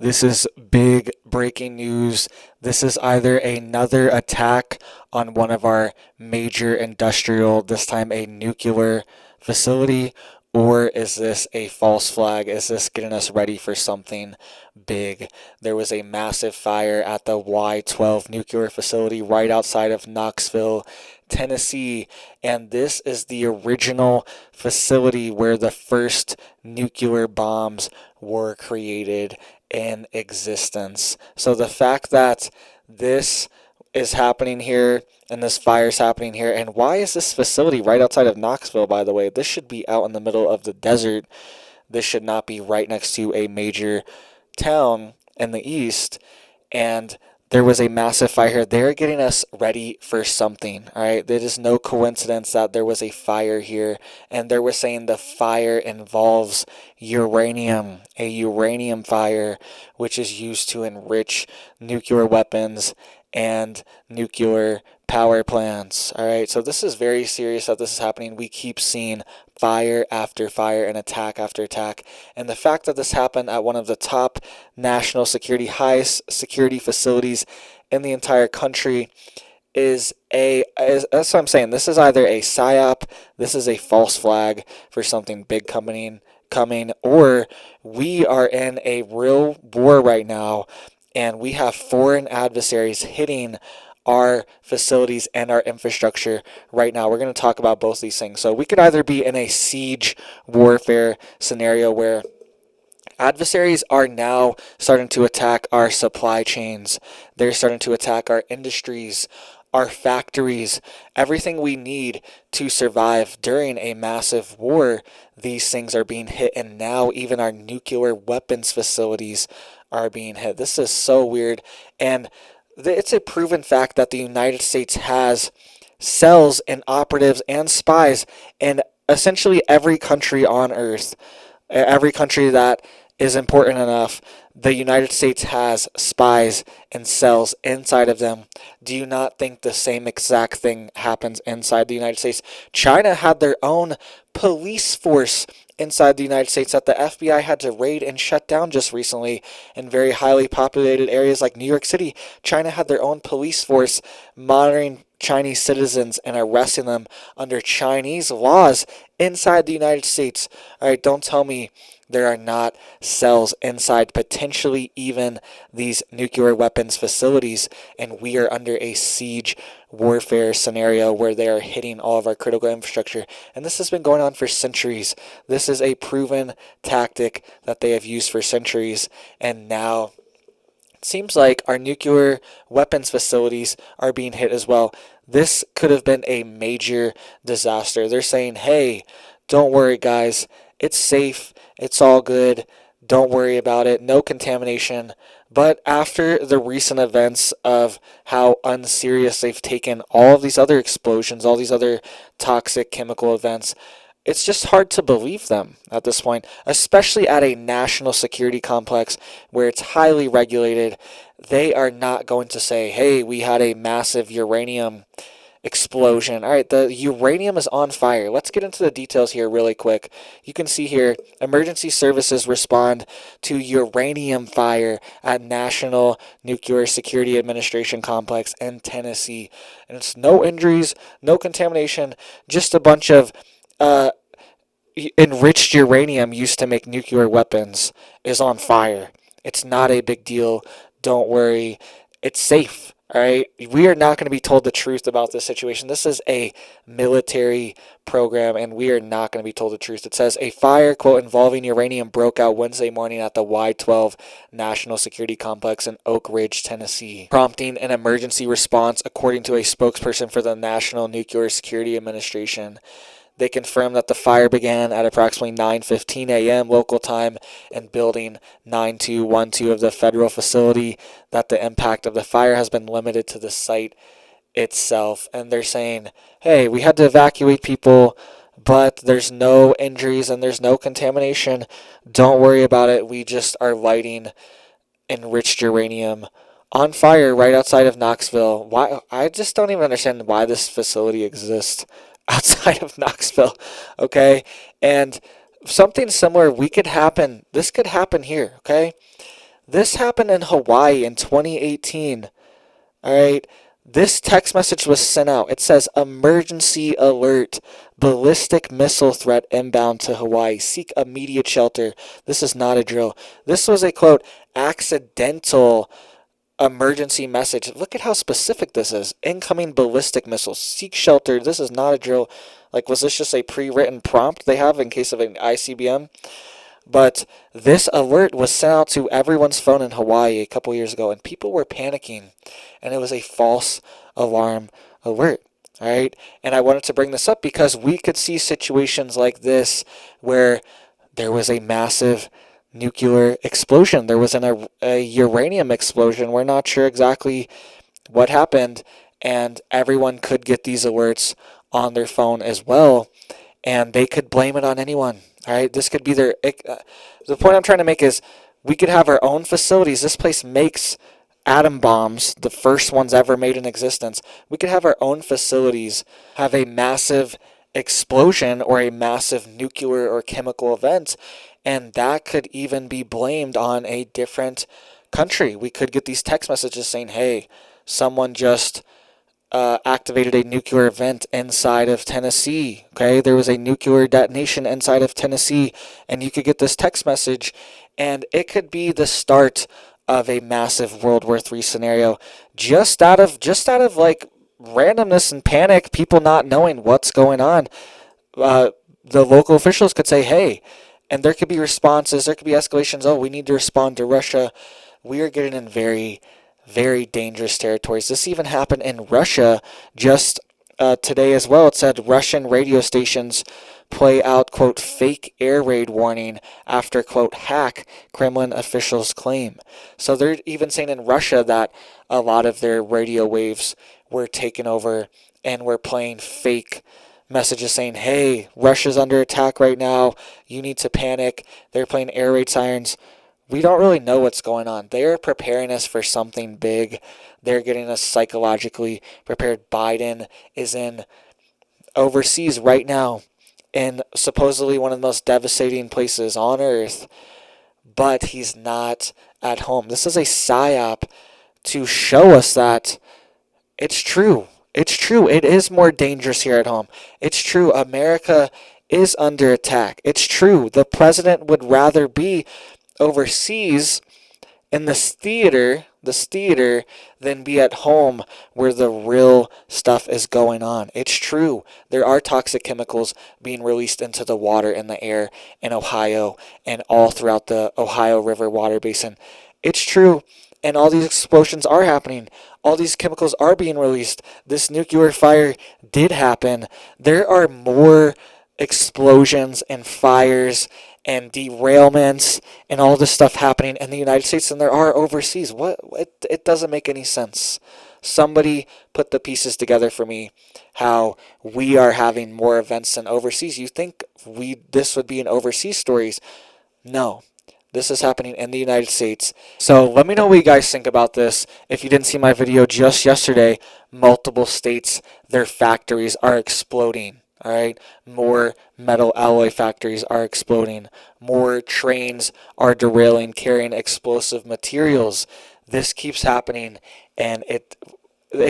This is big breaking news. This is either another attack on one of our major industrial, this time a nuclear facility, or is this a false flag? Is this getting us ready for something big? There was a massive fire at the Y-12 nuclear facility right outside of Knoxville, Tennessee, and this is the original facility where the first nuclear bombs were created in existence. So the fact that this is happening here and this fire is happening here, and why is this facility right outside of Knoxville, by the way? This should be out in the middle of the desert. This should not be right next to a major town in the east. And there was a massive fire here. They're getting us ready for something, all right? It is no coincidence that there was a fire here, and they were saying the fire involves uranium, a uranium fire, which is used to enrich nuclear weapons and nuclear power plants, all right? So this is very serious that this is happening. We keep seeing fire after fire and attack after attack. And the fact that this happened at one of the top national security, highest security facilities in the entire country that's what I'm saying. This is either a psyop, this is a false flag for something big coming, or we are in a real war right now, and we have foreign adversaries hitting our facilities and our infrastructure right now. We're going to talk about both these things. So we could either be in a siege warfare scenario where adversaries are now starting to attack our supply chains. They're starting to attack our industries, our factories, everything we need to survive during a massive war. These things are being hit, and now even our nuclear weapons facilities are being hit. This is so weird, and it's a proven fact that the United States has cells and operatives and spies in essentially every country on earth. Every country that is important enough, the United States has spies and cells inside of them. Do you not think the same exact thing happens inside the United States? China had their own police force inside the United States that the FBI had to raid and shut down just recently in very highly populated areas like New York City. China had their own police force monitoring Chinese citizens and arresting them under Chinese laws inside the United States. All right, don't tell me there are not cells inside potentially even these nuclear weapons facilities, and we are under a siege warfare scenario where they are hitting all of our critical infrastructure. And this has been going on for centuries. This is a proven tactic that they have used for centuries, and now it seems like our nuclear weapons facilities are being hit as well. This could have been a major disaster. They're saying, hey, don't worry, guys. It's safe. It's all good. Don't worry about it. No contamination. But after the recent events of how unserious they've taken all of these other explosions, all these other toxic chemical events, it's just hard to believe them at this point, especially at a national security complex where it's highly regulated. They are not going to say, hey, we had a massive uranium explosion. All right, the uranium is on fire. Let's get into the details here really quick. You can see here, emergency services respond to uranium fire at National Nuclear Security Administration complex in Tennessee. And it's no injuries, no contamination, just a bunch of enriched uranium used to make nuclear weapons is on fire. It's not a big deal. Don't worry. It's safe. All right, we are not going to be told the truth about this situation. This is a military program, and we are not going to be told the truth. It says a fire, quote, involving uranium broke out Wednesday morning at the Y-12 National Security Complex in Oak Ridge, Tennessee, prompting an emergency response, according to a spokesperson for the National Nuclear Security Administration. They confirmed that the fire began at approximately 9:15 a.m. local time in Building 9212 of the federal facility, that the impact of the fire has been limited to the site itself. And they're saying, hey, we had to evacuate people, but there's no injuries and there's no contamination. Don't worry about it. We just are lighting enriched uranium on fire right outside of Knoxville. Why? I just don't even understand why this facility exists outside of Knoxville, okay? And something similar this could happen here, okay? This happened in Hawaii in 2018. All right. This text message was sent out. It says, emergency alert. Ballistic missile threat inbound to Hawaii. Seek immediate shelter. This is not a drill. This was a, quote, accidental emergency message. Look at how specific this is. Incoming ballistic missiles. Seek shelter. This is not a drill. Like, was this just a pre-written prompt they have in case of an ICBM? But this alert was sent out to everyone's phone in Hawaii a couple years ago, and people were panicking, and it was a false alarm alert. All right, and I wanted to bring this up because we could see situations like this where there was a massive nuclear explosion. There was a uranium explosion. We're not sure exactly what happened, and everyone could get these alerts on their phone as well, and they could blame it on anyone. All right, this could be their. The point I'm trying to make is we could have our own facilities. This place makes atom bombs, the first ones ever made in existence. We could have our own facilities have a massive explosion or a massive nuclear or chemical event, and that could even be blamed on a different country. We could get these text messages saying, hey, someone just activated a nuclear event inside of Tennessee. Okay, there was a nuclear detonation inside of Tennessee, and you could get this text message, and it could be the start of a massive World War III scenario, just out of like randomness and panic, people not knowing what's going on. The local officials could say, hey, and there could be responses, there could be escalations. Oh, we need to respond to Russia. We are getting in very, very dangerous territories. This even happened in Russia just today as well. It said Russian radio stations play out, quote, fake air raid warning after, quote, hack, Kremlin officials claim. So they're even saying in Russia that a lot of their radio waves were taken over and were playing fake messages saying, hey, Russia's under attack right now. You need to panic. They're playing air raid sirens. We don't really know what's going on. They're preparing us for something big. They're getting us psychologically prepared. Biden is in overseas right now in supposedly one of the most devastating places on earth, but he's not at home. This is a psyop to show us that it's true. It's true. It is more dangerous here at home. It's true. America is under attack. It's true. The president would rather be overseas in this theater than be at home where the real stuff is going on. It's true. There are toxic chemicals being released into the water and the air in Ohio and all throughout the Ohio River water basin. It's true. And all these explosions are happening. All these chemicals are being released. This nuclear fire did happen. There are more explosions and fires and derailments and all this stuff happening in the United States than there are overseas. What? It doesn't make any sense. Somebody put the pieces together for me how we are having more events than overseas. You think this would be in overseas stories? No. This is happening in the United States. So let me know what you guys think about this. If you didn't see my video just yesterday, multiple states, their factories are exploding. All right, more metal alloy factories are exploding. More trains are derailing, carrying explosive materials. This keeps happening, and it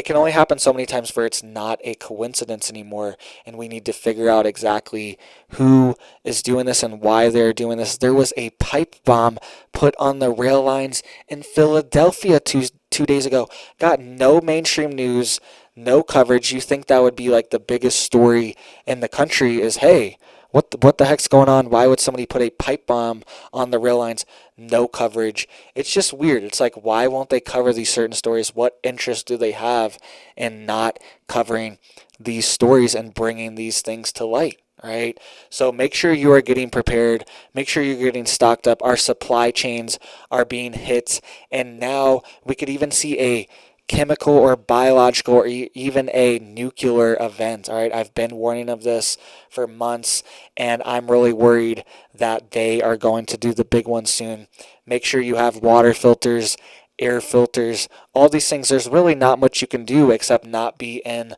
can only happen so many times where it's not a coincidence anymore, and we need to figure out exactly who is doing this and why they're doing this. There was a pipe bomb put on the rail lines in Philadelphia two days ago. Got no mainstream news, no coverage. You think that would be like the biggest story in the country is, hey, what the heck's going on? Why would somebody put a pipe bomb on the rail lines? No coverage. It's just weird. It's like, why won't they cover these certain stories? What interest do they have in not covering these stories and bringing these things to light? Right? So make sure you are getting prepared. Make sure you're getting stocked up. Our supply chains are being hit. And now we could even see a chemical or biological or even a nuclear event. All right, I've been warning of this for months, and I'm really worried that they are going to do the big one soon. Make sure you have water filters, air filters, all these things. There's really not much you can do except not be in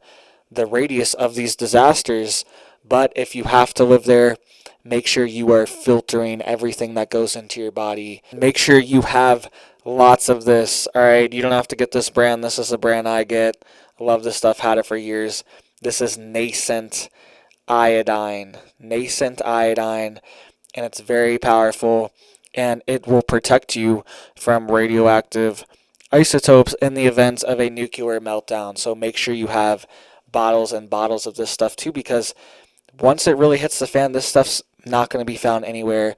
the radius of these disasters, But if you have to live there, make sure you are filtering everything that goes into your body. Make sure you have lots of this. All right, you don't have to get this brand. This is the brand I get. I love this stuff. Had it for years. This is nascent iodine. Nascent iodine, and it's very powerful, and it will protect you from radioactive isotopes in the event of a nuclear meltdown. So make sure you have bottles and bottles of this stuff too, because once it really hits the fan, this stuff's not going to be found anywhere,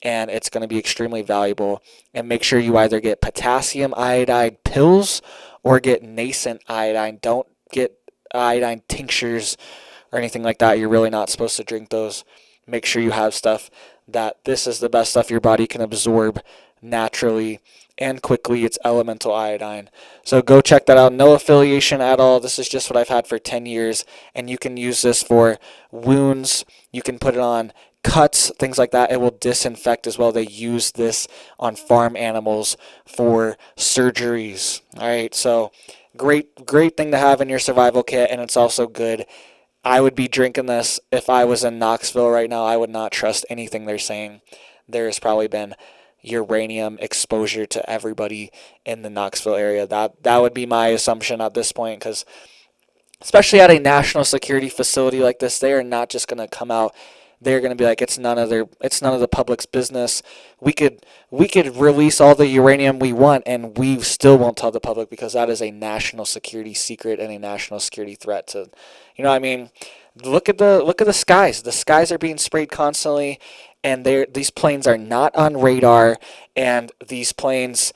and it's going to be extremely valuable. And make sure you either get potassium iodide pills or get nascent iodine. Don't get iodine tinctures or anything like that. You're really not supposed to drink those. Make sure you have stuff that this is the best stuff your body can absorb naturally and quickly. It's elemental iodine. So go check that out. No affiliation at all. This is just what I've had for 10 years, and you can use this for wounds. You can put it on cuts, things like that. It will disinfect as well. They use this on farm animals for surgeries. All right, so great thing to have in your survival kit, and it's also good. I would be drinking this if I was in Knoxville right now. I would not trust anything they're saying. There has probably been uranium exposure to everybody in the Knoxville area. That would be my assumption at this point, because especially at a national security facility like this, they are not just going to come out. They're going to be like, it's none of the public's business. We could release all the uranium we want, and we still won't tell the public, because that is a national security secret and a national security threat to, you know what I mean? Look at the skies. The skies are being sprayed constantly, and these planes are not on radar, and these planes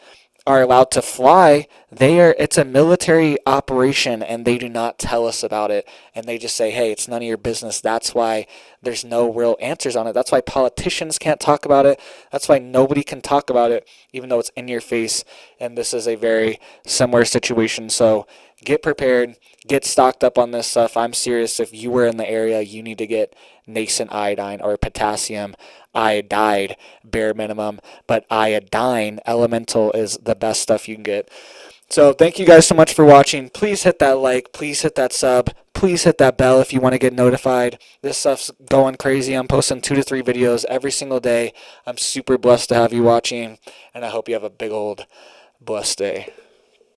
are allowed to fly. It's a military operation, and they do not tell us about it, and they just say, hey, it's none of your business. That's why there's no real answers on it. That's why politicians can't talk about it. That's why nobody can talk about it, even though it's in your face. And this is a very similar situation. So get prepared, get stocked up on this stuff. I'm serious. If you were in the area, you need to get nascent iodine or potassium iodide, bare minimum. But iodine, elemental, is the best stuff you can get. So thank you guys so much for watching. Please hit that like. Please hit that sub. Please hit that bell if you want to get notified. This stuff's going crazy. I'm posting 2 to 3 videos every single day. I'm super blessed to have you watching, and I hope you have a big old blessed day.